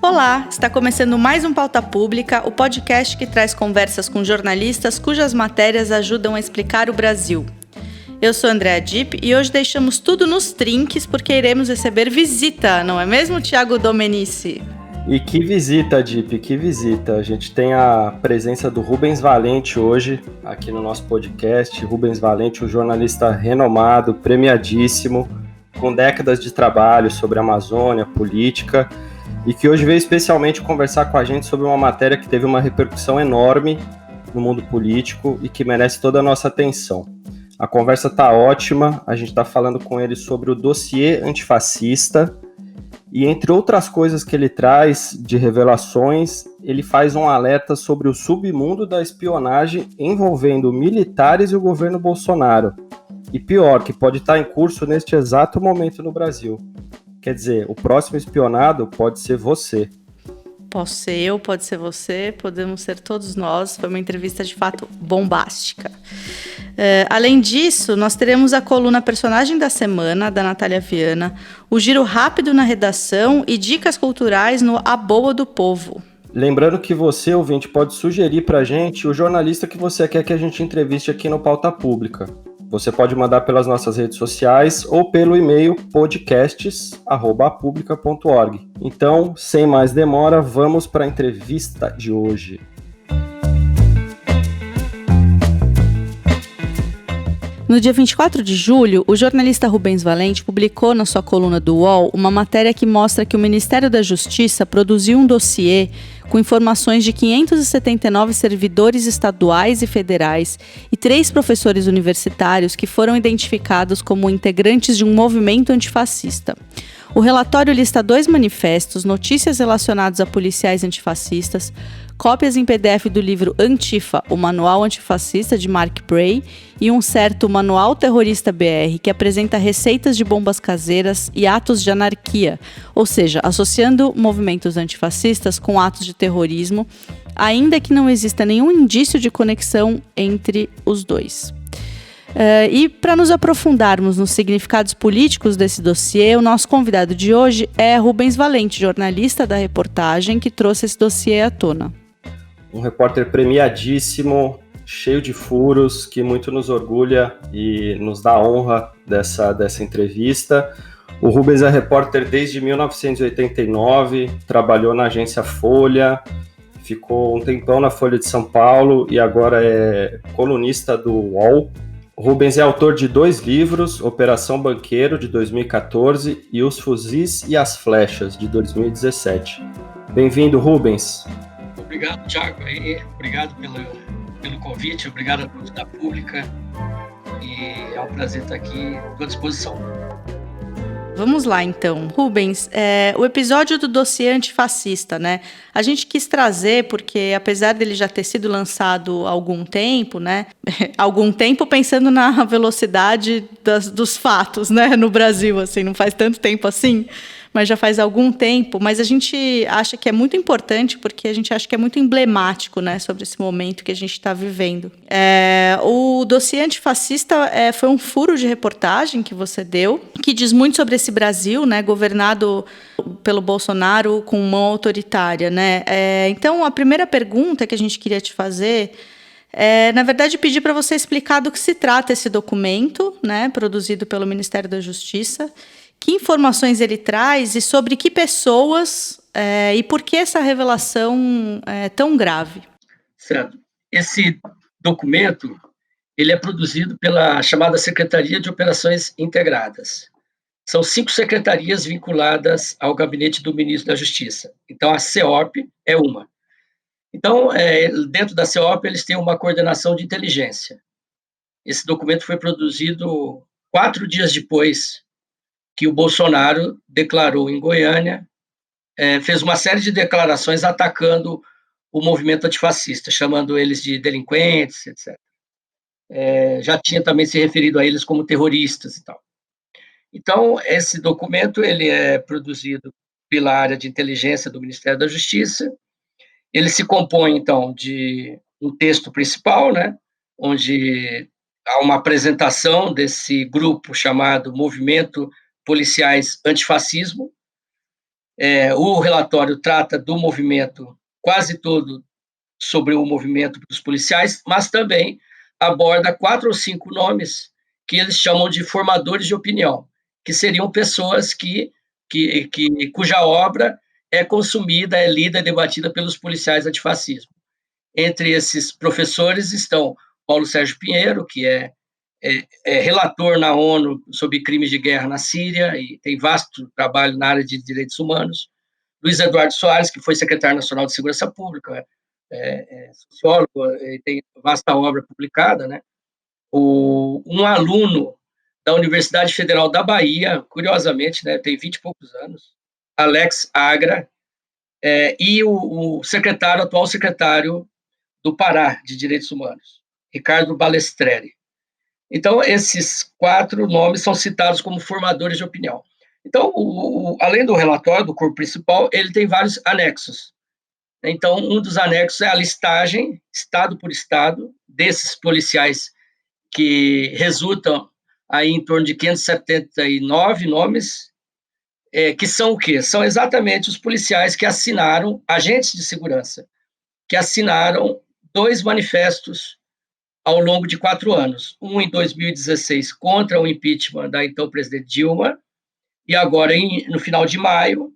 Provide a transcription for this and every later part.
Olá, está começando mais um Pauta Pública, o podcast que traz conversas com jornalistas cujas matérias ajudam a explicar o Brasil. Eu sou Andréa Dipp e hoje deixamos tudo nos trinques porque iremos receber visita, não é mesmo, Thiago Domenici? E que visita, Dipp, que visita. A gente tem a presença do Rubens Valente hoje aqui no nosso podcast. Rubens Valente, um jornalista renomado, premiadíssimo, com décadas de trabalho sobre a Amazônia, política, e que hoje veio especialmente conversar com a gente sobre uma matéria que teve uma repercussão enorme no mundo político e que merece toda a nossa atenção. A conversa está ótima, a gente está falando com ele sobre o dossiê antifascista e, entre outras coisas que ele traz de revelações, ele faz um alerta sobre o submundo da espionagem envolvendo militares e o governo Bolsonaro. E pior, que pode estar em curso neste exato momento no Brasil. Quer dizer, o próximo espionado pode ser você. Posso ser eu, pode ser você, podemos ser todos nós. Foi uma entrevista de fato bombástica. Além disso, nós teremos a coluna Personagem da Semana, da Natália Viana, o giro rápido na redação e dicas culturais no A Boa do Povo. Lembrando que você, ouvinte, pode sugerir pra gente o jornalista que você quer que a gente entreviste aqui no Pauta Pública. Você pode mandar pelas nossas redes sociais ou pelo e-mail podcasts@apublica.org. Então, sem mais demora, vamos para a entrevista de hoje. No dia 24 de julho, o jornalista Rubens Valente publicou na sua coluna do UOL uma matéria que mostra que o Ministério da Justiça produziu um dossiê com informações de 579 servidores estaduais e federais e 3 professores universitários que foram identificados como integrantes de um movimento antifascista. O relatório lista 2 manifestos, notícias relacionadas a policiais antifascistas, cópias em PDF do livro Antifa, o Manual Antifascista, de Mark Bray, e um certo Manual Terrorista BR, que apresenta receitas de bombas caseiras e atos de anarquia, ou seja, associando movimentos antifascistas com atos de terrorismo, ainda que não exista nenhum indício de conexão entre os dois. E para nos aprofundarmos nos significados políticos desse dossiê, o nosso convidado de hoje é Rubens Valente, jornalista da reportagem que trouxe esse dossiê à tona. Um repórter premiadíssimo, cheio de furos, que muito nos orgulha e nos dá honra dessa entrevista. O Rubens é repórter desde 1989, trabalhou na agência Folha, ficou um tempão na Folha de São Paulo e agora é colunista do UOL. O Rubens é autor de 2 livros, Operação Banqueiro, de 2014, e Os Fuzis e as Flechas, de 2017. Bem-vindo, Rubens. Obrigado, Thiago. Obrigado pelo convite, obrigado a todos da Pública. E é um prazer estar aqui à tua disposição. Vamos lá, então. Rubens, o episódio do dossiê antifascista, né? A gente quis trazer porque, apesar dele já ter sido lançado há algum tempo, né? Algum tempo pensando na velocidade dos fatos, né? No Brasil, assim, não faz tanto tempo assim, mas já faz algum tempo. Mas a gente acha que é muito importante porque a gente acha que é muito emblemático, né? Sobre esse momento que a gente está vivendo. O dossiê antifascista foi um furo de reportagem que você deu, que diz muito sobre esse Brasil, né? Governado pelo Bolsonaro com mão autoritária, né? Então, a primeira pergunta que a gente queria te fazer na verdade, pedir para você explicar do que se trata esse documento, né? Produzido pelo Ministério da Justiça. Que informações ele traz e sobre que pessoas e por que essa revelação é tão grave? Certo. Esse documento ele é produzido pela chamada Secretaria de Operações Integradas. São 5 secretarias vinculadas ao gabinete do ministro da Justiça. Então, a CEOP é uma. Então, dentro da CEOP, eles têm uma coordenação de inteligência. Esse documento foi produzido 4 dias depois que o Bolsonaro declarou em Goiânia, fez uma série de declarações atacando o movimento antifascista, chamando eles de delinquentes, etc. Já tinha também se referido a eles como terroristas e tal. Então, esse documento ele é produzido pela área de inteligência do Ministério da Justiça. Ele se compõe, então, de um texto principal, né, onde há uma apresentação desse grupo chamado Movimento Policiais Antifascismo, O relatório trata do movimento, quase todo sobre o movimento dos policiais, mas também aborda 4 ou 5 nomes que eles chamam de formadores de opinião, que seriam pessoas cuja obra é consumida, é lida, é debatida pelos policiais antifascismo. Entre esses professores estão Paulo Sérgio Pinheiro, que é relator na ONU sobre crimes de guerra na Síria e tem vasto trabalho na área de direitos humanos. Luiz Eduardo Soares, que foi secretário nacional de Segurança Pública, sociólogo, tem vasta obra publicada, né? Um aluno da Universidade Federal da Bahia, curiosamente, né, tem 20 e poucos anos, Alex Agra, e o atual secretário do Pará de Direitos Humanos, Ricardo Balestreri. Então, esses 4 nomes são citados como formadores de opinião. Então, além do relatório do corpo principal, ele tem vários anexos. Então, um dos anexos é a listagem, estado por estado, desses policiais que resultam aí em torno de 579 nomes, que são o quê? São exatamente os policiais que assinaram, agentes de segurança, que assinaram 2 manifestos ao longo de 4 anos. Um em 2016 contra o impeachment da então presidente Dilma, e agora, no final de maio,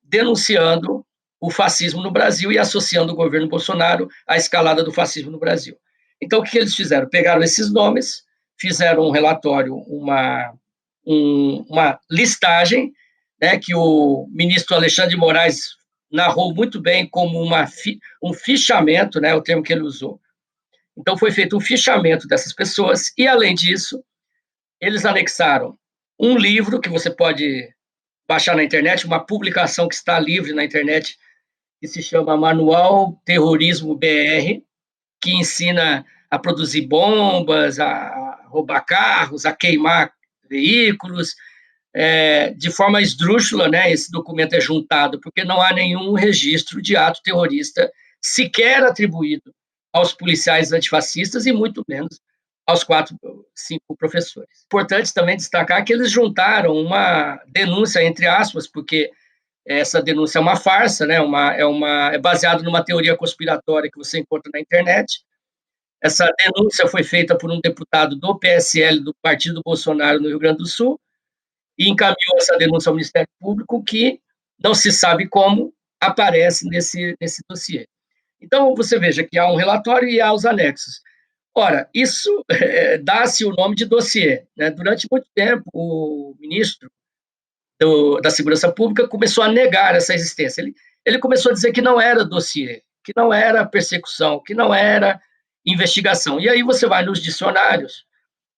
denunciando o fascismo no Brasil e associando o governo Bolsonaro à escalada do fascismo no Brasil. Então, o que eles fizeram? Pegaram esses nomes, fizeram um relatório, uma listagem, né, que o ministro Alexandre de Moraes narrou muito bem como um fichamento, né, o termo que ele usou. Então, foi feito um fichamento dessas pessoas e, além disso, eles anexaram um livro que você pode baixar na internet, uma publicação que está livre na internet, que se chama Manual Terrorismo BR, que ensina a produzir bombas, a roubar carros, a queimar veículos, de forma esdrúxula, né? Esse documento é juntado, porque não há nenhum registro de ato terrorista sequer atribuído aos policiais antifascistas e muito menos aos 5 professores. Importante também destacar que eles juntaram uma denúncia, entre aspas, porque essa denúncia é uma farsa, né? É baseado numa teoria conspiratória que você encontra na internet. Essa denúncia foi feita por um deputado do PSL, do Partido Bolsonaro, no Rio Grande do Sul, e encaminhou essa denúncia ao Ministério Público, que não se sabe como aparece nesse dossiê. Então, você veja que há um relatório e há os anexos. Ora, isso dá-se o nome de dossiê, né? Durante muito tempo, o ministro da Segurança Pública começou a negar essa existência. Ele começou a dizer que não era dossiê, que não era persecução, que não era investigação. E aí você vai nos dicionários,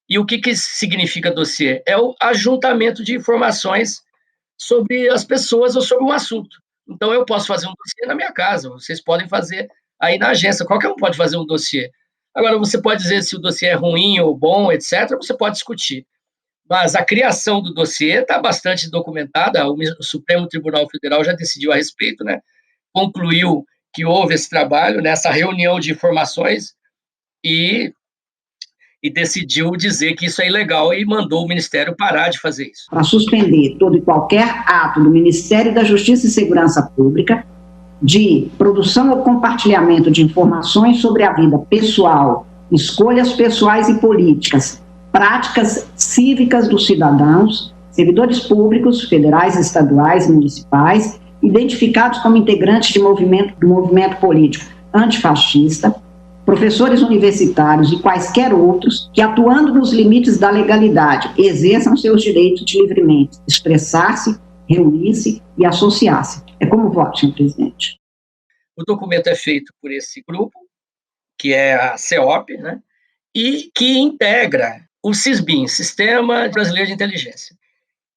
e o que significa dossiê? É o ajuntamento de informações sobre as pessoas ou sobre um assunto. Então, eu posso fazer um dossiê na minha casa, vocês podem fazer aí na agência, qualquer um pode fazer um dossiê. Agora, você pode dizer se o dossiê é ruim ou bom, etc., você pode discutir. Mas a criação do dossiê está bastante documentada, o Supremo Tribunal Federal já decidiu a respeito, né? Concluiu que houve esse trabalho, nessa reunião de informações, e decidiu dizer que isso é ilegal e mandou o Ministério parar de fazer isso. Para suspender todo e qualquer ato do Ministério da Justiça e Segurança Pública de produção ou compartilhamento de informações sobre a vida pessoal, escolhas pessoais e políticas, práticas cívicas dos cidadãos, servidores públicos, federais, estaduais e municipais, identificados como integrantes do movimento político antifascista, professores universitários e quaisquer outros que, atuando nos limites da legalidade, exerçam seus direitos de livremente expressar-se, reunir-se e associar-se. É como voto, senhor presidente. O documento é feito por esse grupo, que é a CEOP, né, e que integra o SISBIN, Sistema Brasileiro de Inteligência.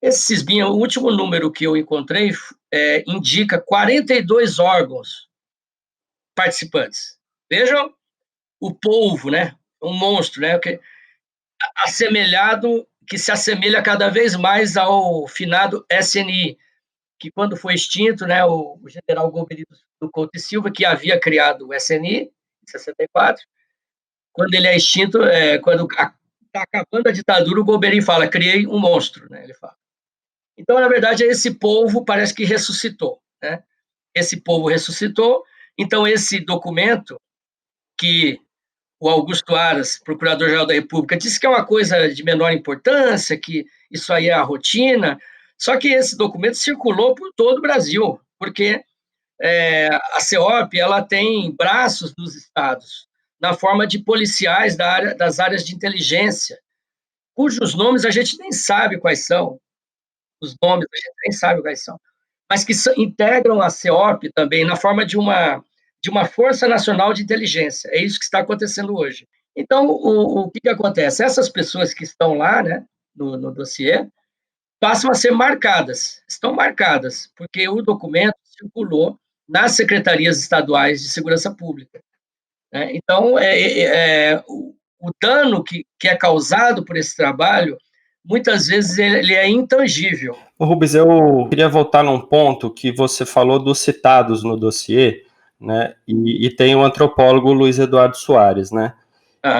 Esse SISBIN, o último número que eu encontrei, indica 42 órgãos participantes. Vejam o polvo, né? Um monstro, né? Que se assemelha cada vez mais ao finado SNI, que quando foi extinto, né, o general Golbery do Couto e Silva, que havia criado o SNI, em 64, quando ele é extinto, quando está acabando a ditadura, o Golbery fala, criei um monstro, né? Ele fala. Então, na verdade, esse povo parece que ressuscitou, né? Esse povo ressuscitou, então esse documento que o Augusto Aras, Procurador-Geral da República, disse que é uma coisa de menor importância, que isso aí é a rotina, só que esse documento circulou por todo o Brasil, porque a CEOP ela tem braços dos estados, na forma de policiais das áreas de inteligência, cujos nomes a gente nem sabe quais são, os nomes a gente nem sabe quais são, mas que integram a CEOP também na forma de uma Força Nacional de Inteligência. É isso que está acontecendo hoje. Então, o que acontece? Essas pessoas que estão lá, né, no dossiê, passam a ser marcadas, estão marcadas, porque o documento circulou nas secretarias estaduais de segurança pública, né? Então, o dano que é causado por esse trabalho, muitas vezes ele é intangível. Rubens, eu queria voltar num ponto que você falou dos citados no dossiê, né? E tem o antropólogo Luiz Eduardo Soares, né?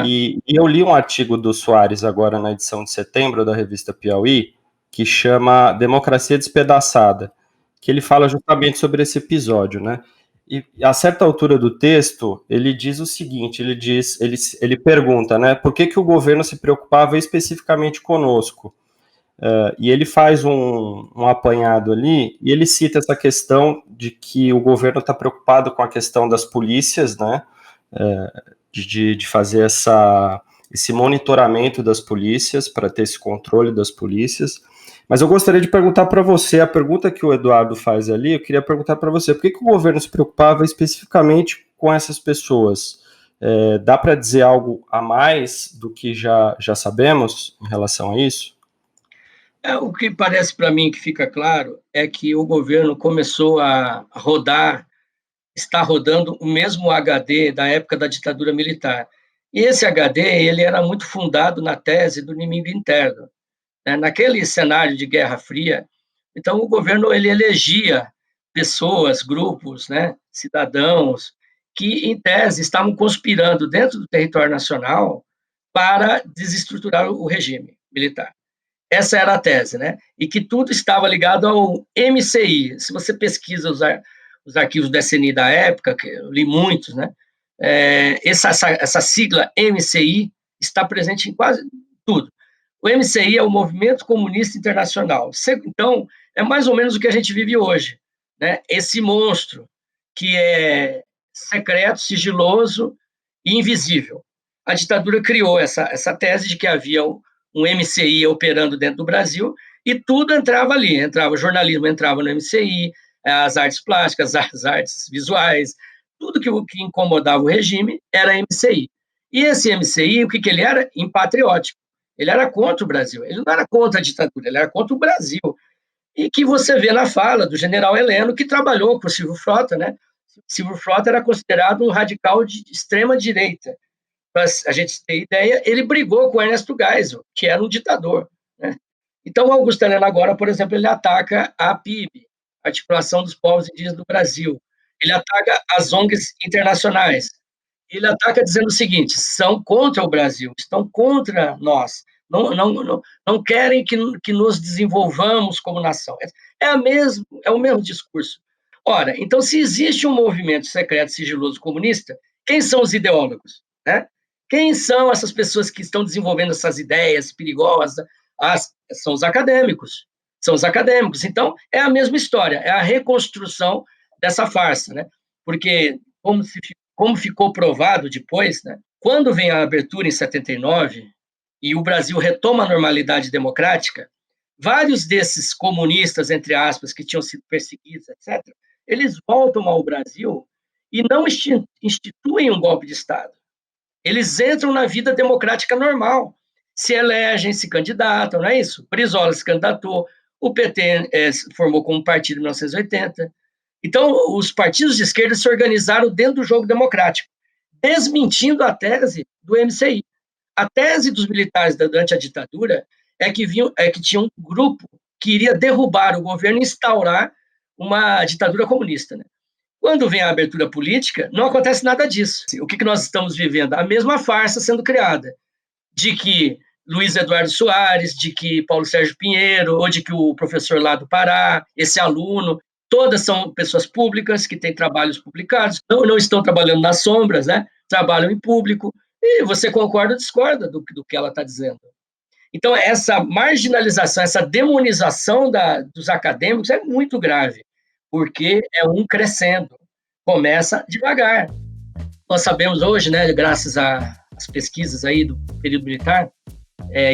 E eu li um artigo do Soares agora na edição de setembro da revista Piauí, que chama Democracia Despedaçada, que ele fala justamente sobre esse episódio, né? E a certa altura do texto, ele diz o seguinte, ele pergunta, né, por que o governo se preocupava especificamente conosco? E ele faz um apanhado ali, e ele cita essa questão de que o governo está preocupado com a questão das polícias, né, de fazer esse monitoramento das polícias, para ter esse controle das polícias. Mas eu gostaria de perguntar para você, a pergunta que o Eduardo faz ali, eu queria perguntar para você, por que o governo se preocupava especificamente com essas pessoas? Dá para dizer algo a mais do que já sabemos em relação a isso? O que parece para mim que fica claro é que o governo começou a está rodando o mesmo HD da época da ditadura militar. E esse HD ele era muito fundado na tese do inimigo interno, né? Naquele cenário de Guerra Fria, então o governo ele elegia pessoas, grupos, né, cidadãos, que em tese estavam conspirando dentro do território nacional para desestruturar o regime militar. Essa era a tese, né? E que tudo estava ligado ao MCI. Se você pesquisa os arquivos do SNI da época, que eu li muitos, né? Essa sigla MCI está presente em quase tudo. O MCI é o Movimento Comunista Internacional. Então, é mais ou menos o que a gente vive hoje, né? Esse monstro que é secreto, sigiloso e invisível. A ditadura criou essa tese de que havia um MCI operando dentro do Brasil, e tudo entrava ali, o jornalismo entrava no MCI, as artes plásticas, as artes visuais, tudo que incomodava o regime era MCI. E esse MCI, o que ele era? Impatriótico. Ele era contra o Brasil, ele não era contra a ditadura, ele era contra o Brasil. E que você vê na fala do general Heleno, que trabalhou com o Silvio Frota, né? Silvio Frota era considerado um radical de extrema direita. Para a gente ter ideia, ele brigou com Ernesto Geisel, que era um ditador, né? Então, o Augusto Heleno agora, por exemplo, ele ataca a APIB, Articulação dos Povos Indígenas do Brasil. Ele ataca as ONGs internacionais. Ele ataca dizendo o seguinte: são contra o Brasil, estão contra nós, não querem que nos desenvolvamos como nação. É o mesmo discurso. Ora, então, se existe um movimento secreto sigiloso comunista, quem são os ideólogos, né? Quem são essas pessoas que estão desenvolvendo essas ideias perigosas? São os acadêmicos. São os acadêmicos. Então, é a mesma história, é a reconstrução dessa farsa, né? Porque, como ficou provado depois, né? Quando vem a abertura em 79 e o Brasil retoma a normalidade democrática, vários desses comunistas, entre aspas, que tinham sido perseguidos, etc., eles voltam ao Brasil e não instituem um golpe de Estado. Eles entram na vida democrática normal, se elegem, se candidatam, não é isso? Brizola se candidatou, o PT formou como partido em 1980. Então, os partidos de esquerda se organizaram dentro do jogo democrático, desmentindo a tese do MCI. A tese dos militares durante a ditadura é que tinha um grupo que iria derrubar o governo e instaurar uma ditadura comunista, né? Quando vem a abertura política, não acontece nada disso. O que nós estamos vivendo? A mesma farsa sendo criada, de que Luiz Eduardo Soares, de que Paulo Sérgio Pinheiro, ou de que o professor lá do Pará, esse aluno, todas são pessoas públicas que têm trabalhos publicados, não estão trabalhando nas sombras, né? Trabalham em público, e você concorda ou discorda do que ela está dizendo. Então, essa marginalização, essa demonização dos acadêmicos é muito grave, porque é um crescendo, começa devagar. Nós sabemos hoje, né, graças às pesquisas aí do período militar,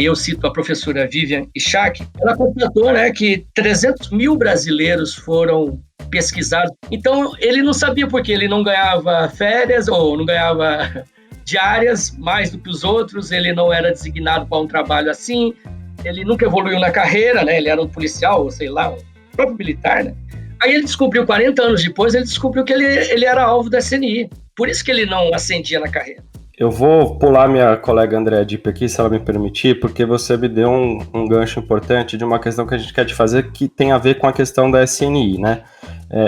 eu cito a professora Vivian Ichak, ela constatou, né, que 300 mil brasileiros foram pesquisados. Então, ele não sabia por que ele não ganhava férias ou não ganhava diárias mais do que os outros, ele não era designado para um trabalho assim, ele nunca evoluiu na carreira, né, ele era um policial, ou sei lá, um próprio militar, né. Aí ele descobriu, 40 anos depois, ele descobriu que ele era alvo da CNI, por isso que ele não ascendia na carreira. Eu vou pular minha colega Andréa Dipp aqui, se ela me permitir, porque você me deu um gancho importante de uma questão que a gente quer te fazer que tem a ver com a questão da SNI, né?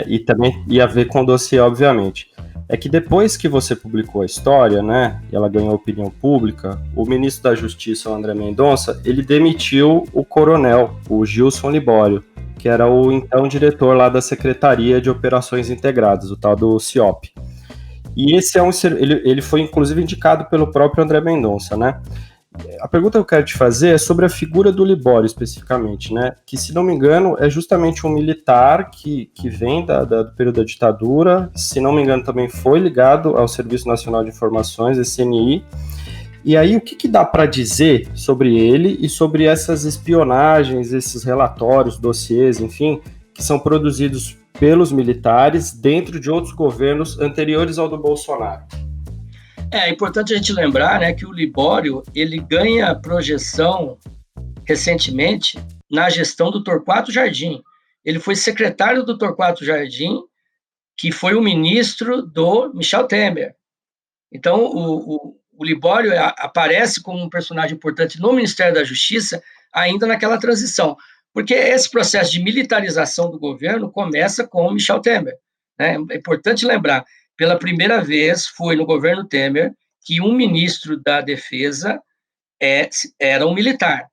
E também a ver com o dossiê, obviamente. É que depois que você publicou a história, né, e ela ganhou opinião pública, o ministro da Justiça, o André Mendonça, ele demitiu o coronel, o Gilson Libório, que era o então diretor lá da Secretaria de Operações Integradas, o tal do CIOP. E esse ele foi inclusive indicado pelo próprio André Mendonça, né? A pergunta que eu quero te fazer é sobre a figura do Libório especificamente, né? Que, se não me engano, é justamente um militar que vem do período da ditadura, se não me engano também foi ligado ao Serviço Nacional de Informações, SNI. E aí, o que dá para dizer sobre ele e sobre essas espionagens, esses relatórios, dossiês, enfim, que são produzidos pelos militares dentro de outros governos anteriores ao do Bolsonaro? É importante a gente lembrar, né, que o Libório, ele ganha projeção recentemente na gestão do Torquato Jardim. Ele foi secretário do Torquato Jardim, que foi o ministro do Michel Temer. Então, o Libório aparece como um personagem importante no Ministério da Justiça ainda naquela transição, porque esse processo de militarização do governo começa com o Michel Temer, né? É importante lembrar, pela primeira vez foi no governo Temer que um ministro da Defesa era um militar.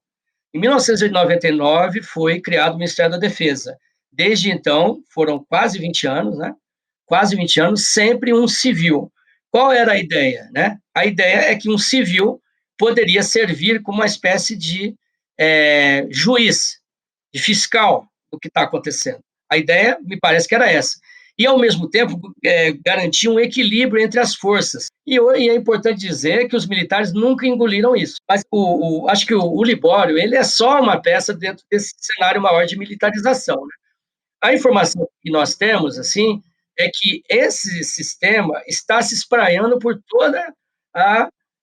Em 1999 foi criado o Ministério da Defesa. Desde então, foram quase 20 anos, né? Quase 20 anos, sempre um civil. Qual era a ideia, né? A ideia é que um civil poderia servir como uma espécie de juiz, de fiscal do que está acontecendo. A ideia, me parece que era essa. E, ao mesmo tempo, garantir um equilíbrio entre as forças. E é importante dizer que os militares nunca engoliram isso. Mas acho que o Libório, ele é só uma peça dentro desse cenário maior de militarização, né? A informação que nós temos, assim, é que esse sistema está se espraiando por toda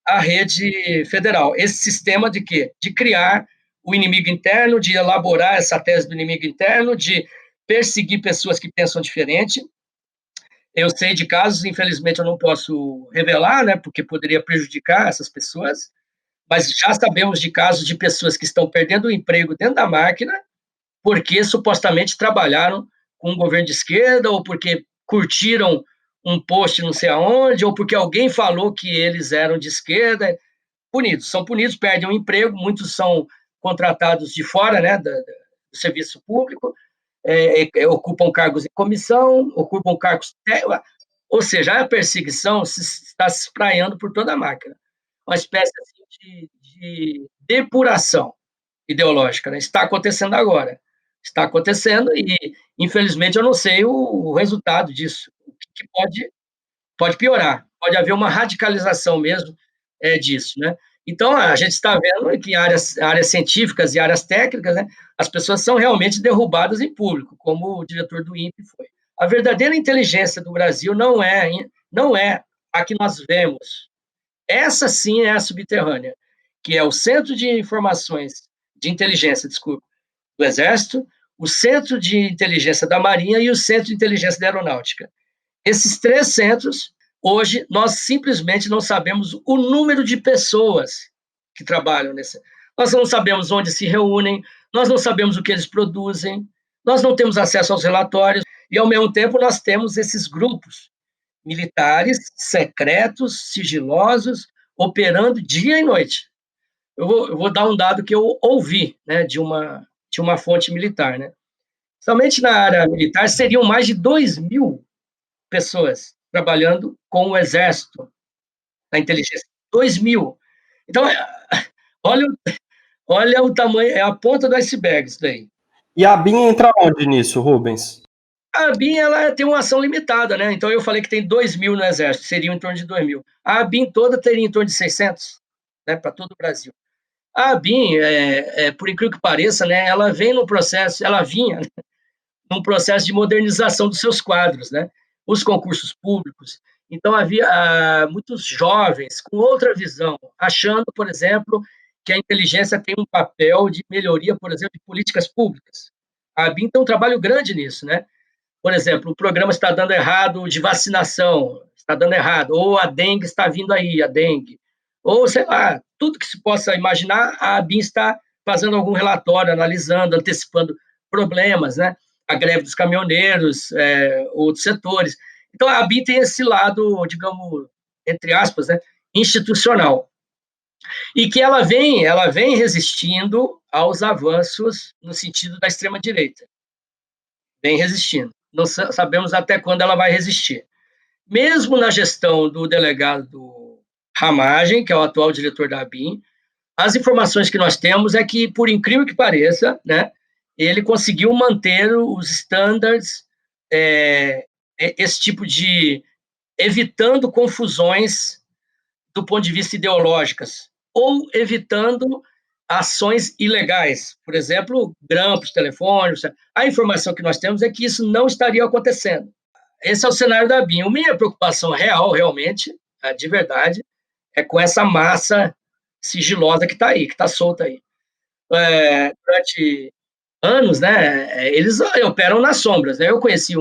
a rede federal. Esse sistema de quê? De criar o inimigo interno, de elaborar essa tese do inimigo interno, de perseguir pessoas que pensam diferente. Eu sei de casos, infelizmente eu não posso revelar, né, porque poderia prejudicar essas pessoas, mas já sabemos de casos de pessoas que estão perdendo o emprego dentro da máquina porque supostamente trabalharam com um governo de esquerda, ou porque curtiram um post não sei aonde, ou porque alguém falou que eles eram de esquerda. São punidos, perdem o emprego, muitos são contratados de fora, né, do serviço público, ocupam cargos em comissão, ocupam cargos... Ou seja, a perseguição está se espraiando por toda a máquina. Uma espécie assim, de depuração ideológica, né? Está acontecendo agora. Está acontecendo e, infelizmente, eu não sei o resultado disso, o que pode piorar, pode haver uma radicalização mesmo disso, né? Então, a gente está vendo que áreas científicas e áreas técnicas, né, as pessoas são realmente derrubadas em público, como o diretor do INPE foi. A verdadeira inteligência do Brasil não é a que nós vemos. Essa sim é a subterrânea, que é o Centro de Informações, de Inteligência, desculpa, do Exército, o Centro de Inteligência da Marinha e o Centro de Inteligência da Aeronáutica. Esses três centros, hoje, nós simplesmente não sabemos o número de pessoas que trabalham nesse. Nós não sabemos onde se reúnem, nós não sabemos o que eles produzem, nós não temos acesso aos relatórios, e, ao mesmo tempo, nós temos esses grupos militares, secretos, sigilosos, operando dia e noite. eu vou dar um dado que eu ouvi, né, de uma fonte militar, né? Somente na área militar seriam mais de 2.000 pessoas trabalhando com o Exército, na inteligência. 2.000. Então, olha, olha o tamanho, é a ponta do iceberg isso daí. E a BIM entra onde nisso, Rubens? A BIM, ela tem uma ação limitada, né? Então, eu falei que tem 2.000 no Exército, seriam em torno de 2.000. A BIM toda teria em torno de 600, né, para todo o Brasil. A BIM, por incrível que pareça, né, ela vinha num processo de modernização dos seus quadros, né? Os concursos públicos. Então, havia muitos jovens com outra visão, achando, por exemplo, que a inteligência tem um papel de melhoria, por exemplo, de políticas públicas. A BIM tem um trabalho grande nisso, né? Por exemplo, o programa está dando errado de vacinação, está dando errado, ou a dengue está vindo aí, a dengue, ou, sei lá, tudo que se possa imaginar, a BIM está fazendo algum relatório, analisando, antecipando problemas, né? A greve dos caminhoneiros, outros setores. Então, a BIM tem esse lado, digamos, entre aspas, né, institucional. E que ela vem resistindo aos avanços no sentido da extrema-direita. Vem resistindo. Não sabemos até quando ela vai resistir. Mesmo na gestão do delegado Ramagem, que é o atual diretor da ABIN, as informações que nós temos é que, por incrível que pareça, né, ele conseguiu manter os standards, esse tipo de... evitando confusões do ponto de vista ideológicas, ou evitando ações ilegais, por exemplo, grampos telefônicos. A informação que nós temos é que isso não estaria acontecendo. Esse é o cenário da BIM. A minha preocupação real, realmente, de verdade, é com essa massa sigilosa que está aí, que está solta aí. Durante anos, né, eles operam nas sombras, né? Eu conheci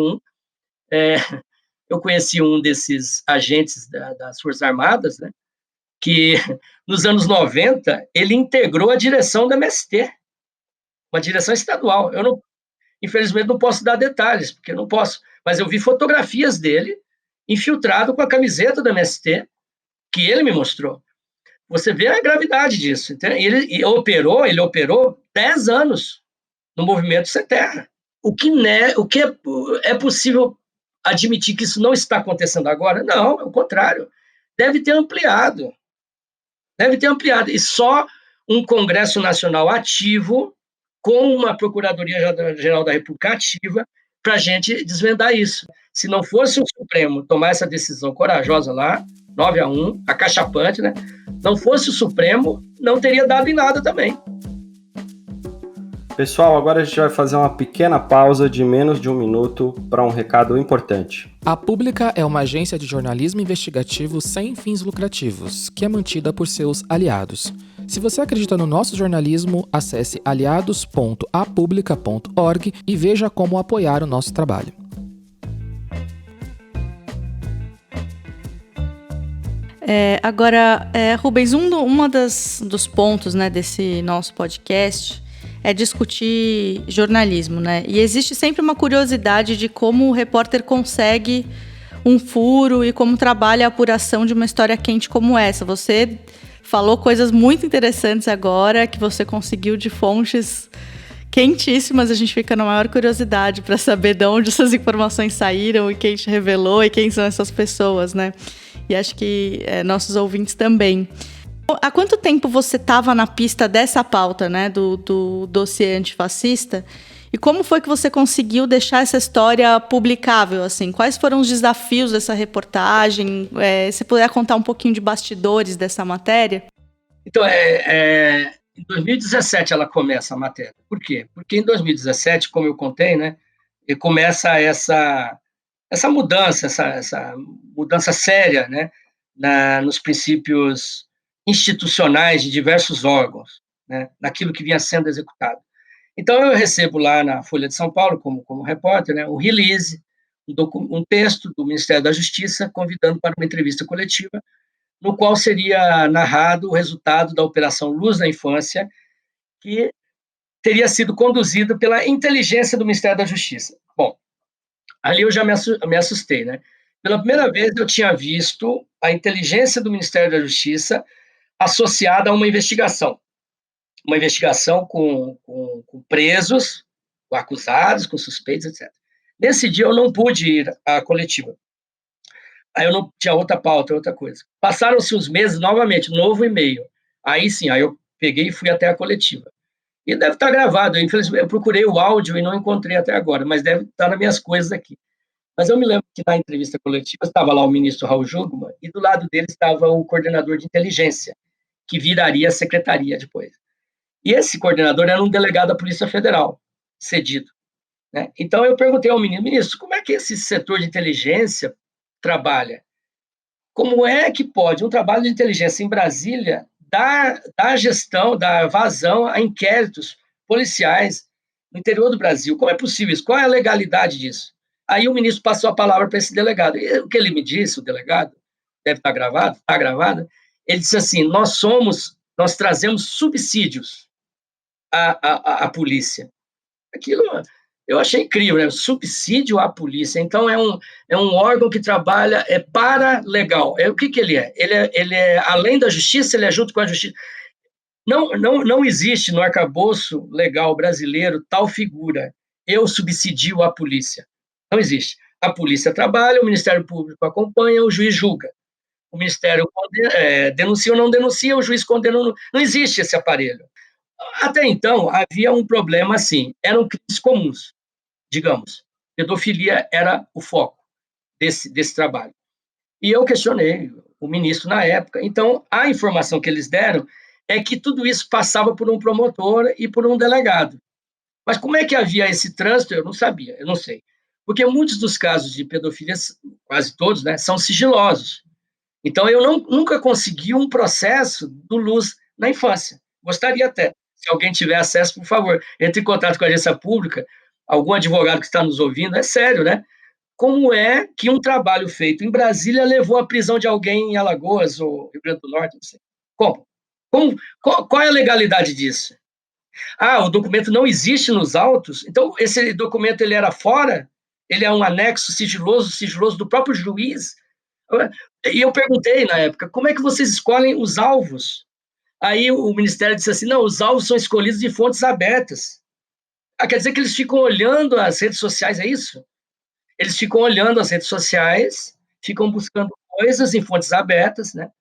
um desses agentes das Forças Armadas, né, que nos anos 90 ele integrou a direção da MST, uma direção estadual. Eu não, infelizmente, não posso dar detalhes, porque eu não posso, mas eu vi fotografias dele infiltrado com a camiseta da MST, que ele me mostrou. Você vê a gravidade disso. Ele operou 10 anos no movimento Sem Terra. O que é possível admitir que isso não está acontecendo agora? Não, é o contrário. Deve ter ampliado. E só um Congresso Nacional ativo, com uma Procuradoria-Geral da República ativa, para a gente desvendar isso. Se não fosse o Supremo tomar essa decisão corajosa lá, 9-1, acachapante, né? Não fosse o Supremo, não teria dado em nada também. Pessoal, agora a gente vai fazer uma pequena pausa de menos de 1 minuto para um recado importante. A Pública é uma agência de jornalismo investigativo sem fins lucrativos, que é mantida por seus aliados. Se você acredita no nosso jornalismo, acesse aliados.apublica.org e veja como apoiar o nosso trabalho. Rubens, dos pontos, né, desse nosso podcast é discutir jornalismo, né? E existe sempre uma curiosidade de como o repórter consegue um furo e como trabalha a apuração de uma história quente como essa. Você falou coisas muito interessantes agora, que você conseguiu de fontes quentíssimas. A gente fica na maior curiosidade para saber de onde essas informações saíram e quem te revelou e quem são essas pessoas, né? E acho que nossos ouvintes também. Há quanto tempo você estava na pista dessa pauta, né, do dossiê antifascista? E como foi que você conseguiu deixar essa história publicável? Assim? Quais foram os desafios dessa reportagem? Se puder contar um pouquinho de bastidores dessa matéria? Então, em 2017 ela começa a matéria. Por quê? Porque em 2017, como eu contei, né, começa essa mudança, essa mudança séria, né, nos princípios institucionais de diversos órgãos, né, naquilo que vinha sendo executado. Então, eu recebo lá na Folha de São Paulo, como repórter, né, um release, um texto do Ministério da Justiça convidando para uma entrevista coletiva, no qual seria narrado o resultado da Operação Luz da Infância, que teria sido conduzida pela inteligência do Ministério da Justiça. Bom, ali eu já me assustei, né? Pela primeira vez eu tinha visto a inteligência do Ministério da Justiça associada a uma investigação com presos, com acusados, com suspeitos, etc. Nesse dia eu não pude ir à coletiva. Aí eu não tinha outra pauta, outra coisa. Passaram-se uns meses, novamente, novo e-mail. Aí sim, aí eu peguei e fui até a coletiva. E deve estar gravado, infelizmente, eu procurei o áudio e não encontrei até agora, mas deve estar nas minhas coisas aqui. Mas eu me lembro que na entrevista coletiva estava lá o ministro Raul Jungmann e do lado dele estava o coordenador de inteligência, que viraria a secretaria depois. E esse coordenador era um delegado da Polícia Federal, cedido. Né? Então eu perguntei ao ministro, como é que esse setor de inteligência trabalha? Como é que pode um trabalho de inteligência em Brasília dar gestão, dar vazão a inquéritos policiais no interior do Brasil? Como é possível isso? Qual é a legalidade disso? Aí o ministro passou a palavra para esse delegado. E o que ele me disse, o delegado, deve estar gravado, está gravado, ele disse assim, nós trazemos subsídios à polícia. Aquilo eu achei incrível, né? Subsídio à polícia. Então, é um órgão que trabalha paralegal. O que ele é? Ele é, além da justiça, ele é junto com a justiça. Não existe no arcabouço legal brasileiro tal figura. Eu subsidio a polícia. Não existe. A polícia trabalha, o Ministério Público acompanha, o juiz julga. O Ministério denuncia ou não denuncia, o juiz condena ou não. Não existe esse aparelho. Até então, havia um problema assim, eram crimes comuns, digamos. Pedofilia era o foco desse trabalho. E eu questionei o ministro na época. Então, a informação que eles deram é que tudo isso passava por um promotor e por um delegado. Mas como é que havia esse trânsito? Eu não sabia, eu não sei. Porque muitos dos casos de pedofilia, quase todos, né, são sigilosos. Então, eu nunca consegui um processo do Luz na infância. Gostaria até. Se alguém tiver acesso, por favor, entre em contato com a agência pública, algum advogado que está nos ouvindo, é sério, né? Como é que um trabalho feito em Brasília levou à prisão de alguém em Alagoas ou Rio Grande do Norte? Não sei. Como? Qual é a legalidade disso? O documento não existe nos autos, então esse documento ele era fora? Ele é um anexo sigiloso do próprio juiz? E eu perguntei na época, como é que vocês escolhem os alvos? Aí o Ministério disse assim, não, os alvos são escolhidos de fontes abertas. Quer dizer que eles ficam olhando as redes sociais, é isso? Eles ficam olhando as redes sociais, ficam buscando coisas em fontes abertas, né?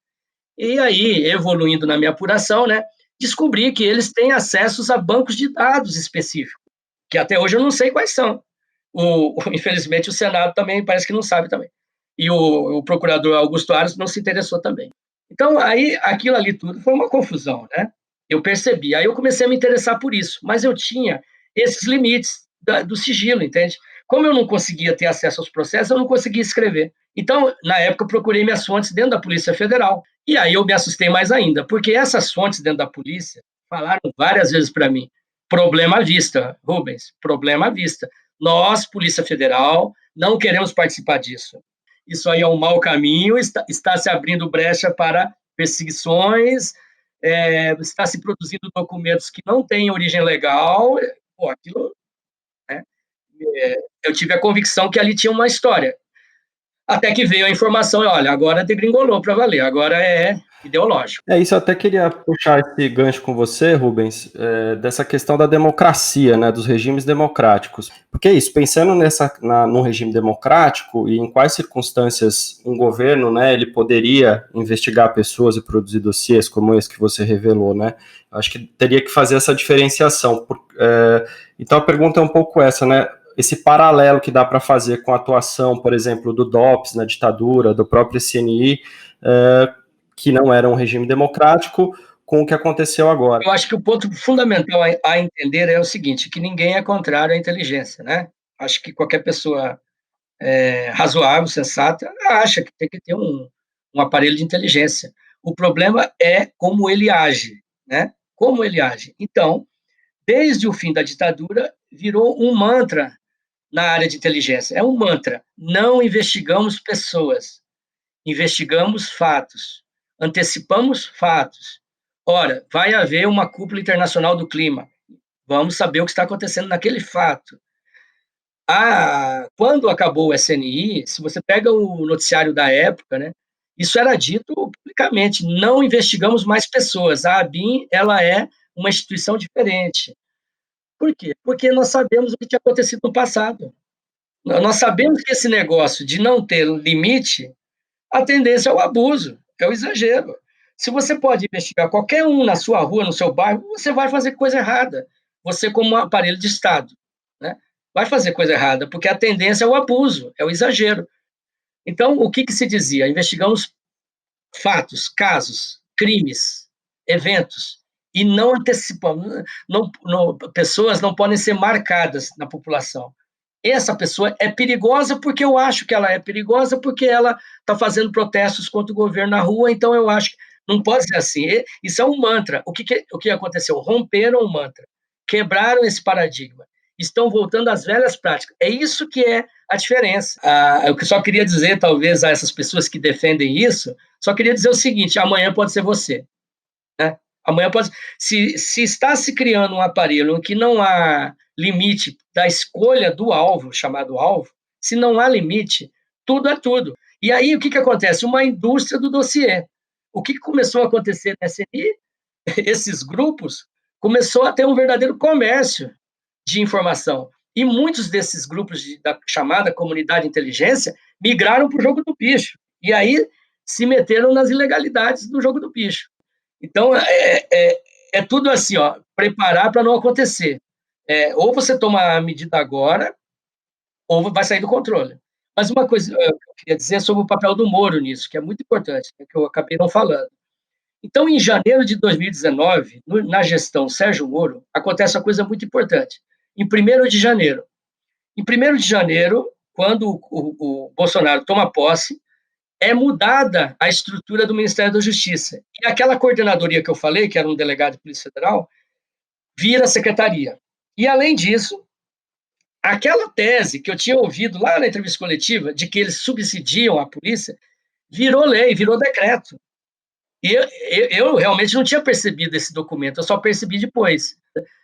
E aí, evoluindo na minha apuração, né, descobri que eles têm acessos a bancos de dados específicos, que até hoje eu não sei quais são. Infelizmente, o Senado também parece que não sabe também. E o procurador Augusto Aras não se interessou também. Então, aí, aquilo ali tudo foi uma confusão, né? Eu percebi. Aí eu comecei a me interessar por isso, mas eu tinha esses limites do sigilo, entende? Como eu não conseguia ter acesso aos processos, eu não conseguia escrever. Então, na época, eu procurei minhas fontes dentro da Polícia Federal. E aí eu me assustei mais ainda, porque essas fontes dentro da polícia falaram várias vezes para mim, problema à vista, Rubens, problema à vista. Nós, Polícia Federal, não queremos participar disso. Isso aí é um mau caminho, está se abrindo brecha para perseguições, está se produzindo documentos que não têm origem legal. Pô, aquilo, né? Eu tive a convicção que ali tinha uma história. Até que veio a informação, olha, agora degringolou para valer, agora é ideológico. Isso eu até queria puxar esse gancho com você, Rubens, dessa questão da democracia, né, dos regimes democráticos. Porque é isso, pensando num regime democrático e em quais circunstâncias um governo, né, ele poderia investigar pessoas e produzir dossiês como esse que você revelou, né, acho que teria que fazer essa diferenciação. Então a pergunta é um pouco essa, né, esse paralelo que dá para fazer com a atuação, por exemplo, do DOPS na ditadura, do próprio CNI, que não era um regime democrático, com o que aconteceu agora. Eu acho que o ponto fundamental a entender é o seguinte, que ninguém é contrário à inteligência, né? Acho que qualquer pessoa razoável, sensata, acha que tem que ter um aparelho de inteligência. O problema é como ele age, né? Como ele age. Então, desde o fim da ditadura, virou um mantra na área de inteligência. É um mantra. Não investigamos pessoas, investigamos fatos, antecipamos fatos. Ora, vai haver uma cúpula internacional do clima. Vamos saber o que está acontecendo naquele fato. Quando acabou o SNI, se você pega o noticiário da época, né, Isso era dito publicamente, não investigamos mais pessoas, a ABIN ela é uma instituição diferente. Por quê? Porque nós sabemos o que tinha acontecido no passado. Nós sabemos que esse negócio de não ter limite, a tendência é o abuso, é o exagero. Se você pode investigar qualquer um na sua rua, no seu bairro, você vai fazer coisa errada. Você, como um aparelho de Estado, né, vai fazer coisa errada, porque a tendência é o abuso, é o exagero. Então, o que se dizia? Investigamos fatos, casos, crimes, eventos, e não antecipamos. Pessoas não podem ser marcadas na população. Essa pessoa é perigosa porque eu acho que ela é perigosa, porque ela está fazendo protestos contra o governo na rua, então eu acho que não pode ser assim. Isso é um mantra. O que aconteceu? Romperam o mantra, quebraram esse paradigma, estão voltando às velhas práticas. É isso que é a diferença. Eu só queria dizer, talvez, a essas pessoas que defendem isso, só queria dizer o seguinte: amanhã pode ser você. Né? Amanhã pode. Se está se criando um aparelho em que não há limite da escolha do alvo, chamado alvo, se não há limite, tudo é tudo. E aí o que acontece? Uma indústria do dossiê. O que começou a acontecer na SNI? Esses grupos começou a ter um verdadeiro comércio de informação. E muitos desses grupos da chamada comunidade de inteligência migraram para o jogo do bicho. E aí se meteram nas ilegalidades do jogo do bicho. Então, é tudo assim, ó, preparar para não acontecer. Ou você toma a medida agora, ou vai sair do controle. Mas uma coisa que eu queria dizer sobre o papel do Moro nisso, que é muito importante, que eu acabei não falando. Então, em janeiro de 2019, na gestão Sérgio Moro, acontece uma coisa muito importante. Em 1º de janeiro. Em 1º de janeiro, quando o Bolsonaro toma posse, é mudada a estrutura do Ministério da Justiça. E aquela coordenadoria que eu falei, que era um delegado de Polícia Federal, vira secretaria. E, além disso, aquela tese que eu tinha ouvido lá na entrevista coletiva, de que eles subsidiam a polícia, virou lei, virou decreto. E eu realmente não tinha percebido esse documento, eu só percebi depois.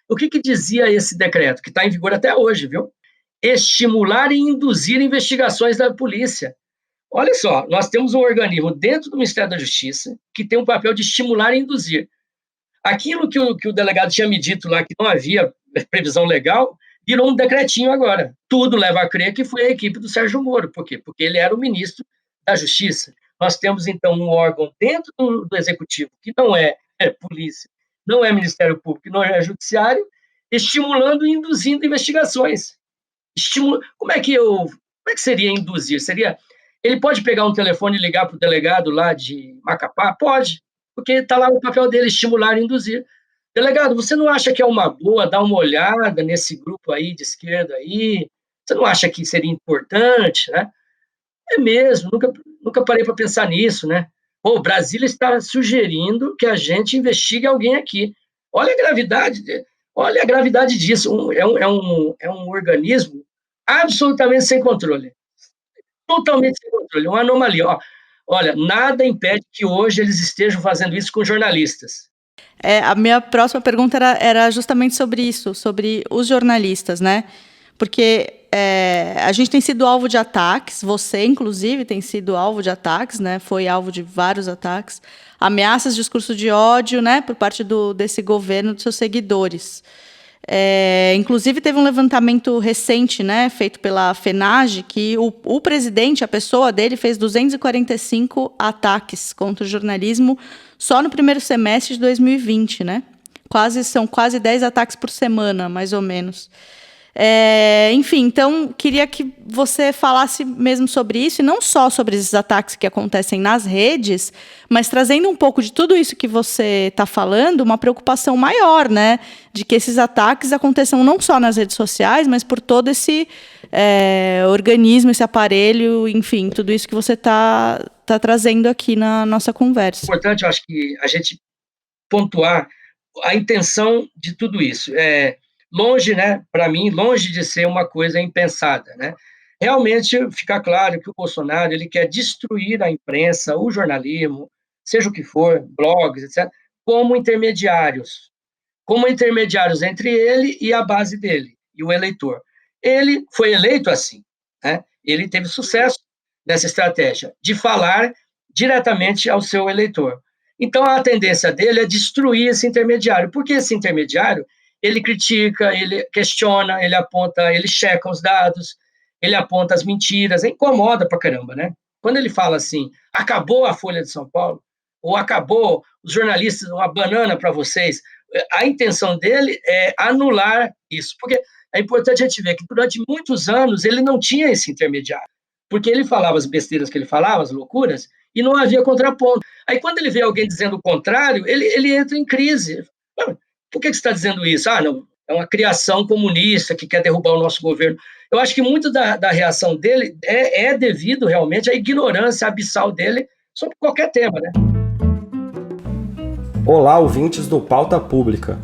O que dizia esse decreto, que está em vigor até hoje, viu? Estimular e induzir investigações da polícia. Olha só, nós temos um organismo dentro do Ministério da Justiça que tem um papel de estimular e induzir. Aquilo que o delegado tinha me dito lá, que não havia previsão legal, virou um decretinho agora. Tudo leva a crer que foi a equipe do Sérgio Moro. Por quê? Porque ele era o ministro da Justiça. Nós temos, então, um órgão dentro do Executivo, que não é polícia, não é Ministério Público, não é Judiciário, estimulando e induzindo investigações. Como é que seria induzir? Ele pode pegar um telefone e ligar para o delegado lá de Macapá? Pode, porque está lá o papel dele, estimular e induzir. Delegado, você não acha que é uma boa dar uma olhada nesse grupo aí de esquerda aí? Você não acha que seria importante, né? É mesmo, nunca parei para pensar nisso, né? Pô, Brasília está sugerindo que a gente investigue alguém aqui. Olha a gravidade disso. É um organismo absolutamente sem controle. Totalmente sem controle, uma anomalia. Olha, nada impede que hoje eles estejam fazendo isso com jornalistas. A minha próxima pergunta era justamente sobre isso, sobre os jornalistas, né? Porque a gente tem sido alvo de ataques, você, inclusive, tem sido alvo de ataques, né? Foi alvo de vários ataques, ameaças, discurso de ódio, né? Por parte desse governo, dos seus seguidores. Inclusive, teve um levantamento recente, né, feito pela FENAGE, que o presidente, a pessoa dele, fez 245 ataques contra o jornalismo só no primeiro semestre de 2020, né? São quase 10 ataques por semana, mais ou menos. Enfim, então, queria que você falasse mesmo sobre isso, e não só sobre esses ataques que acontecem nas redes, mas trazendo um pouco de tudo isso que você está falando, uma preocupação maior, né, de que esses ataques aconteçam não só nas redes sociais, mas por todo esse organismo, esse aparelho, enfim, tudo isso que você está trazendo aqui na nossa conversa. É importante, eu acho que a gente pontuar a intenção de tudo isso. Longe, né, para mim, longe de ser uma coisa impensada, né? Realmente fica claro que o Bolsonaro ele quer destruir a imprensa, o jornalismo, seja o que for, blogs, etc., como intermediários entre ele e a base dele, e o eleitor. Ele foi eleito assim, né? Ele teve sucesso nessa estratégia de falar diretamente ao seu eleitor. Então, a tendência dele é destruir esse intermediário, porque esse intermediário, ele critica, ele questiona, ele aponta, ele checa os dados, ele aponta as mentiras, incomoda pra caramba, né? Quando ele fala assim, acabou a Folha de São Paulo, ou acabou os jornalistas, uma banana para vocês, a intenção dele é anular isso, porque é importante a gente ver que durante muitos anos ele não tinha esse intermediário, porque ele falava as besteiras que ele falava, as loucuras, e não havia contraponto. Aí quando ele vê alguém dizendo o contrário, ele entra em crise. Por que você está dizendo isso? Não, é uma criação comunista que quer derrubar o nosso governo. Eu acho que muito da reação dele é devido realmente à ignorância abissal dele sobre qualquer tema, né? Olá, ouvintes do Pauta Pública.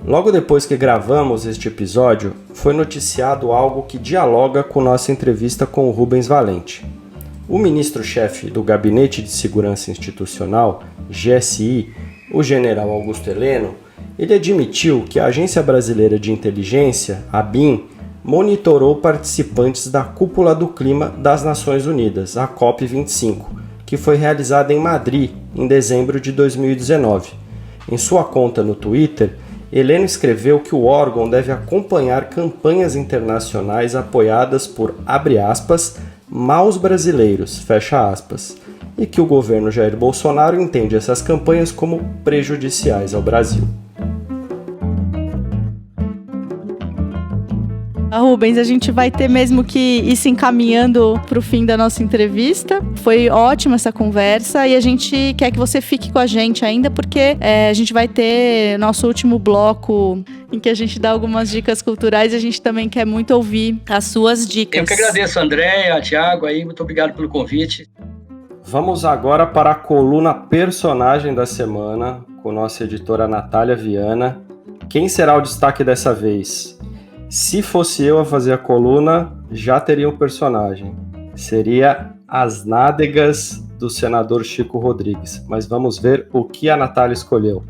Logo depois que gravamos este episódio, foi noticiado algo que dialoga com nossa entrevista com o Rubens Valente. O ministro-chefe do Gabinete de Segurança Institucional, GSI, o general Augusto Heleno, ele admitiu que a Agência Brasileira de Inteligência, a ABIN, monitorou participantes da Cúpula do Clima das Nações Unidas, a COP25, que foi realizada em Madrid, em dezembro de 2019. Em sua conta no Twitter, Heleno escreveu que o órgão deve acompanhar campanhas internacionais apoiadas por, abre aspas, maus brasileiros, fecha aspas, e que o governo Jair Bolsonaro entende essas campanhas como prejudiciais ao Brasil. Rubens, a gente vai ter mesmo que ir se encaminhando para o fim da nossa entrevista. Foi ótima essa conversa e a gente quer que você fique com a gente ainda, porque a gente vai ter nosso último bloco em que a gente dá algumas dicas culturais e a gente também quer muito ouvir as suas dicas. Eu que agradeço, Andréia, Thiago, aí, muito obrigado pelo convite. Vamos agora para a coluna Personagem da Semana, com nossa editora Natália Viana. Quem será o destaque dessa vez? Se fosse eu a fazer a coluna, já teria um personagem. Seria As Nádegas do senador Chico Rodrigues. Mas vamos ver o que a Natália escolheu.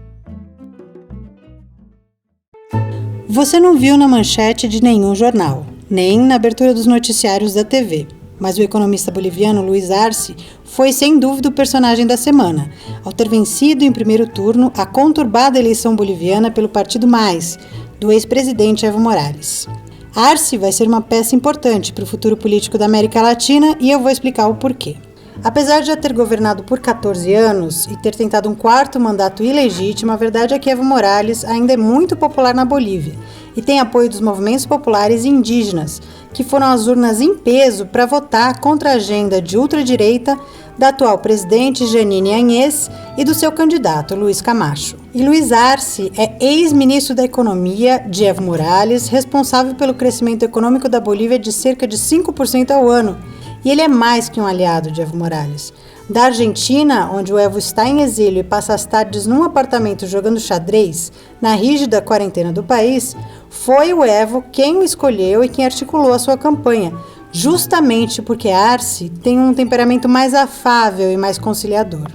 Você não viu na manchete de nenhum jornal, nem na abertura dos noticiários da TV. Mas o economista boliviano Luiz Arce foi sem dúvida o personagem da semana, ao ter vencido em primeiro turno a conturbada eleição boliviana pelo Partido Mais, do ex-presidente Evo Morales. Arce vai ser uma peça importante para o futuro político da América Latina e eu vou explicar o porquê. Apesar de já ter governado por 14 anos e ter tentado um quarto mandato ilegítimo, a verdade é que Evo Morales ainda é muito popular na Bolívia e tem apoio dos movimentos populares e indígenas, que foram às urnas em peso para votar contra a agenda de ultradireita da atual presidente Jeanine Áñez e do seu candidato Luiz Camacho. E Luiz Arce é ex-ministro da Economia de Evo Morales, responsável pelo crescimento econômico da Bolívia de cerca de 5% ao ano. E ele é mais que um aliado de Evo Morales. Da Argentina, onde o Evo está em exílio e passa as tardes num apartamento jogando xadrez, na rígida quarentena do país, foi o Evo quem o escolheu e quem articulou a sua campanha, justamente porque Arce tem um temperamento mais afável e mais conciliador.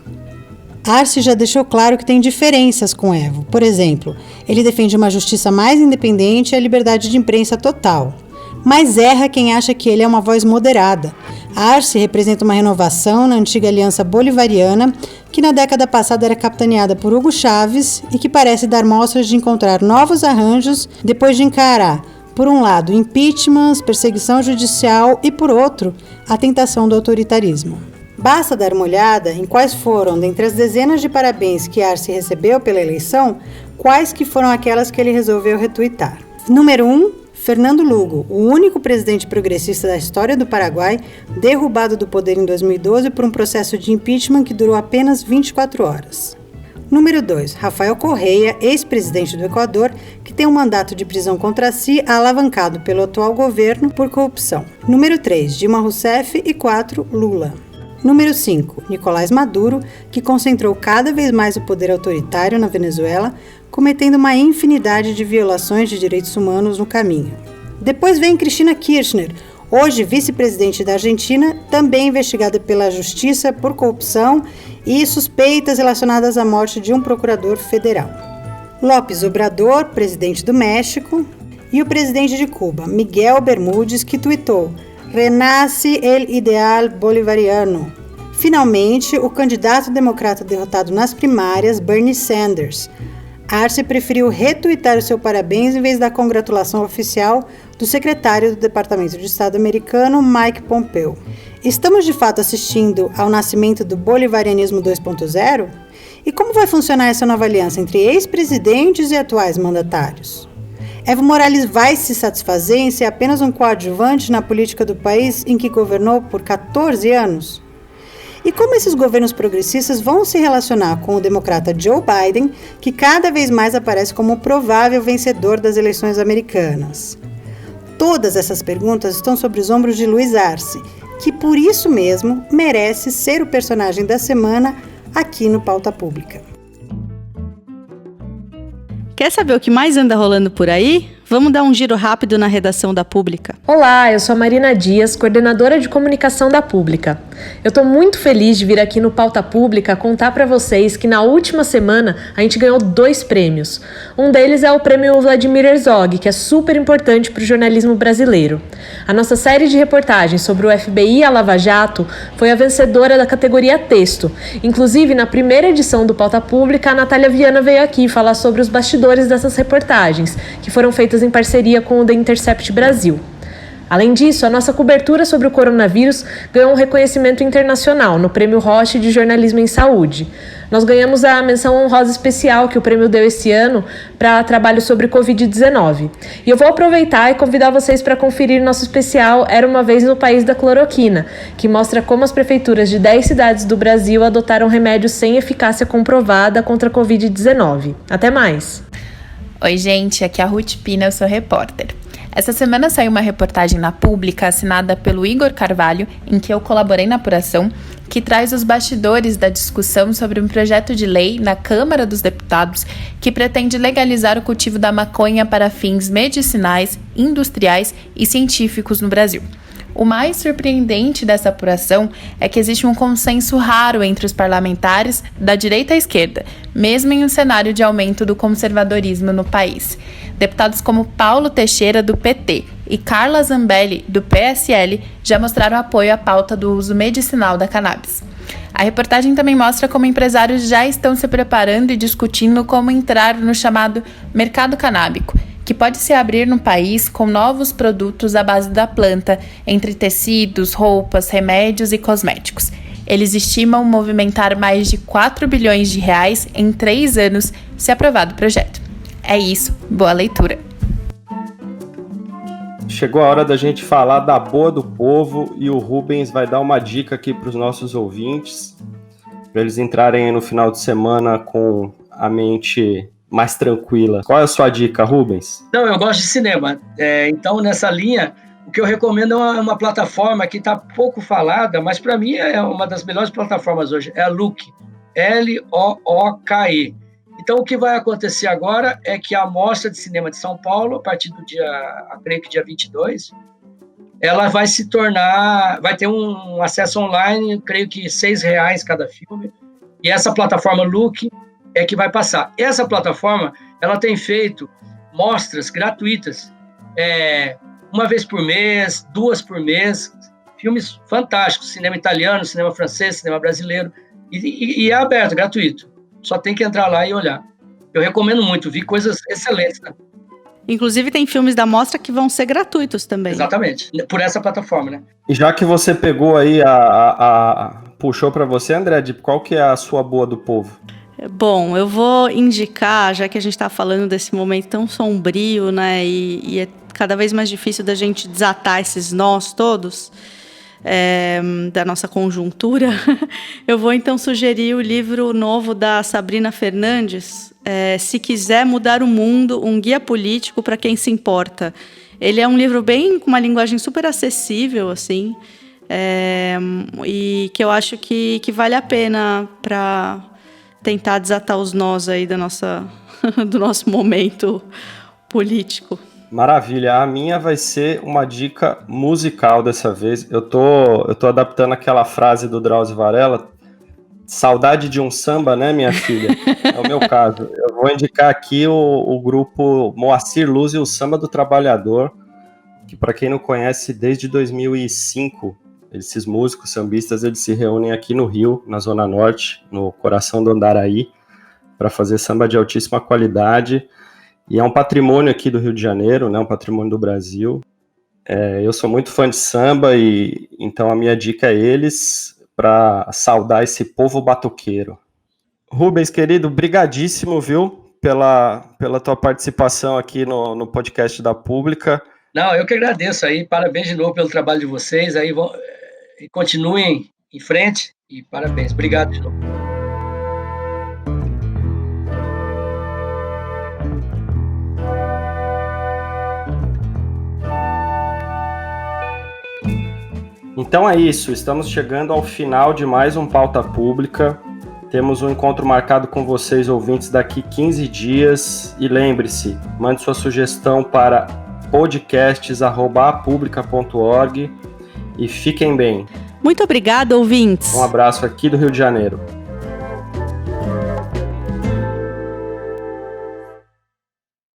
Arce já deixou claro que tem diferenças com Evo. Por exemplo, ele defende uma justiça mais independente e a liberdade de imprensa total. Mas erra quem acha que ele é uma voz moderada. Arce representa uma renovação na antiga aliança bolivariana, que na década passada era capitaneada por Hugo Chávez e que parece dar mostras de encontrar novos arranjos depois de encarar, por um lado, impeachments, perseguição judicial e, por outro, a tentação do autoritarismo. Basta dar uma olhada em quais foram, dentre as dezenas de parabéns que Arce recebeu pela eleição, quais que foram aquelas que ele resolveu retuitar. Número 1, Fernando Lugo, o único presidente progressista da história do Paraguai, derrubado do poder em 2012 por um processo de impeachment que durou apenas 24 horas. Número 2, Rafael Correia, ex-presidente do Equador, que tem um mandato de prisão contra si alavancado pelo atual governo por corrupção. Número 3, Dilma Rousseff e 4, Lula. Número 5, Nicolás Maduro, que concentrou cada vez mais o poder autoritário na Venezuela, cometendo uma infinidade de violações de direitos humanos no caminho. Depois vem Cristina Kirchner, hoje vice-presidente da Argentina, também investigada pela Justiça por corrupção e suspeitas relacionadas à morte de um procurador federal. López Obrador, presidente do México, e o presidente de Cuba, Miguel Bermúdez, que tuitou: "Renace el ideal bolivariano", Finalmente, o candidato democrata derrotado nas primárias, Bernie Sanders. Arce preferiu retweetar o seu parabéns em vez da congratulação oficial do secretário do Departamento de Estado americano, Mike Pompeo. Estamos de fato assistindo ao nascimento do bolivarianismo 2.0? E como vai funcionar essa nova aliança entre ex-presidentes e atuais mandatários? Evo Morales vai se satisfazer em ser apenas um coadjuvante na política do país em que governou por 14 anos? E como esses governos progressistas vão se relacionar com o democrata Joe Biden, que cada vez mais aparece como o provável vencedor das eleições americanas? Todas essas perguntas estão sobre os ombros de Luiz Arce, que por isso mesmo merece ser o personagem da semana aqui no Pauta Pública. Quer saber o que mais anda rolando por aí? Vamos dar um giro rápido na redação da Pública. Olá, eu sou a Marina Dias, coordenadora de comunicação da Pública. Eu estou muito feliz de vir aqui no Pauta Pública contar para vocês que na última semana a gente ganhou 2 prêmios. Um deles é o prêmio Vladimir Herzog, que é super importante para o jornalismo brasileiro. A nossa série de reportagens sobre o FBI e a Lava Jato foi a vencedora da categoria texto. Inclusive, na primeira edição do Pauta Pública, a Natália Viana veio aqui falar sobre os bastidores dessas reportagens, que foram feitas em parceria com o The Intercept Brasil. Além disso, a nossa cobertura sobre o coronavírus ganhou um reconhecimento internacional no Prêmio Roche de Jornalismo em Saúde. Nós ganhamos a menção honrosa especial que o prêmio deu esse ano para trabalho sobre Covid-19. E eu vou aproveitar e convidar vocês para conferir nosso especial Era Uma Vez no País da Cloroquina, que mostra como as prefeituras de 10 cidades do Brasil adotaram remédios sem eficácia comprovada contra a Covid-19. Até mais! Oi, gente, aqui é a Ruth Pina, eu sou repórter. Essa semana saiu uma reportagem na Pública assinada pelo Igor Carvalho, em que eu colaborei na apuração, que traz os bastidores da discussão sobre um projeto de lei na Câmara dos Deputados que pretende legalizar o cultivo da maconha para fins medicinais, industriais e científicos no Brasil. O mais surpreendente dessa apuração é que existe um consenso raro entre os parlamentares da direita à esquerda, mesmo em um cenário de aumento do conservadorismo no país. Deputados como Paulo Teixeira, do PT, e Carla Zambelli, do PSL, já mostraram apoio à pauta do uso medicinal da cannabis. A reportagem também mostra como empresários já estão se preparando e discutindo como entrar no chamado mercado canábico, que pode se abrir no país com novos produtos à base da planta, entre tecidos, roupas, remédios e cosméticos. Eles estimam movimentar mais de 4 bilhões de reais em 3 anos, se aprovado o projeto. É isso, boa leitura. Chegou a hora da gente falar da boa do povo e o Rubens vai dar uma dica aqui para os nossos ouvintes, para eles entrarem aí no final de semana com a mente mais tranquila. Qual é a sua dica, Rubens? Não, eu gosto de cinema. Então, nessa linha, o que eu recomendo é uma plataforma que está pouco falada, mas para mim é uma das melhores plataformas hoje. É a Look, L-O-O-K-E. Então, o que vai acontecer agora é que a Mostra de Cinema de São Paulo, a partir do creio que dia 22, ela vai se tornar, vai ter um acesso online, creio que R$6 cada filme, e essa plataforma Look é que vai passar. Essa plataforma, ela tem feito mostras gratuitas, uma vez por mês, 2 por mês, filmes fantásticos, cinema italiano, cinema francês, cinema brasileiro, e é aberto, gratuito. Só tem que entrar lá e olhar. Eu recomendo muito, vi coisas excelentes. Né? Inclusive tem filmes da mostra que vão ser gratuitos também. Exatamente, por essa plataforma, né? E já que você pegou aí, puxou para você, André, qual que é a sua boa do povo? Bom, eu vou indicar, já que a gente está falando desse momento tão sombrio, né, e é cada vez mais difícil da gente desatar esses nós todos, da nossa conjuntura, eu vou então sugerir o livro novo da Sabrina Fernandes, Se Quiser Mudar o Mundo, um guia político para quem se importa. Ele é um livro com uma linguagem super acessível, assim, e que eu acho que vale a pena para tentar desatar os nós aí do nosso momento político. Maravilha, a minha vai ser uma dica musical dessa vez. Eu tô adaptando aquela frase do Drauzio Varela, saudade de um samba, né, minha filha? É o meu caso. Eu vou indicar aqui o grupo Moacir Luz e o Samba do Trabalhador, que para quem não conhece, desde 2005 Esses músicos sambistas, eles se reúnem aqui no Rio, na Zona Norte, no coração do Andaraí, para fazer samba de altíssima qualidade. E é um patrimônio aqui do Rio de Janeiro, né, um patrimônio do Brasil. Eu sou muito fã de samba, e então a minha dica é eles, para saudar esse povo batuqueiro. Rubens, querido, brigadíssimo, viu, pela tua participação aqui no podcast da Pública. Não, eu que agradeço aí, parabéns de novo pelo trabalho de vocês, aí continuem em frente e parabéns, obrigado de novo. Então é isso, estamos chegando ao final de mais um Pauta Pública. Temos um encontro marcado com vocês, ouvintes, daqui 15 dias. E lembre-se, mande sua sugestão para podcasts@apublica.org e fiquem bem. Muito obrigada, ouvintes. Um abraço aqui do Rio de Janeiro.